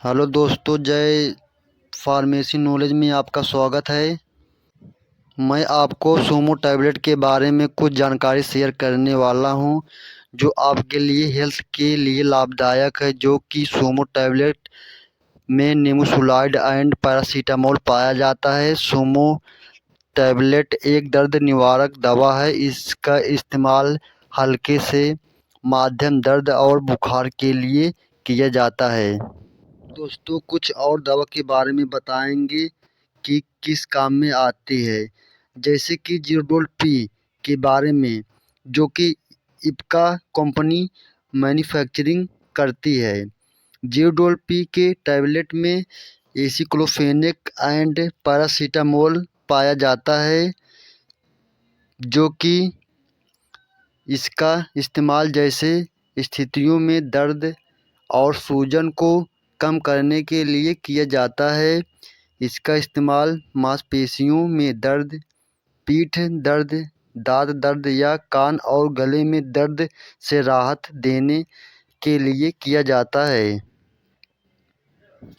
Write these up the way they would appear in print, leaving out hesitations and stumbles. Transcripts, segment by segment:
Hello दोस्तों, जय pharmacy knowledge में आपका स्वागत है। मैं आपको सोमो टैबलेट के बारे में कुछ जानकारी शेयर करने वाला हूं, जो आपके लिए हेल्थ के लिए लाभदायक है। जो कि सोमो टैबलेट में निमेसुलाइड एंड पैरासीटामोल पाया जाता है। सोमो टैबलेट एक दर्द निवारक दवा है। इसका इस्तेमाल हल्के से मध्यम दर्द और बुखार के लिए किया जाता है। दोस्तों, कुछ और दवा के बारे में बताएंगे कि किस काम में आती है। जैसे कि ज़ीरोडोल पी के बारे में, जो कि इप्का कंपनी मैन्युफैक्चरिंग करती है। ज़ीरोडोल पी के टैबलेट में एसिक्लोफेनेक एंड पैरासीटामोल पाया जाता है, जो कि इसका इस्तेमाल जैसे स्थितियों में दर्द और सूजन को कम करने के लिए किया जाता है। इसका इस्तेमाल मांसपेशियों में दर्द, पीठ दर्द, दांत दर्द या कान और गले में दर्द से राहत देने के लिए किया जाता है।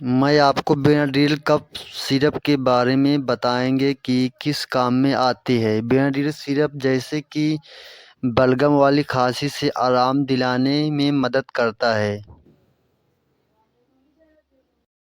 मैं आपको बेनाड्रिल कफ सिरप के बारे में बताएंगे कि किस काम में आती है। बेनाड्रिल सिरप जैसे कि बलगम वाली खांसी से आराम दिलाने में मदद करता है।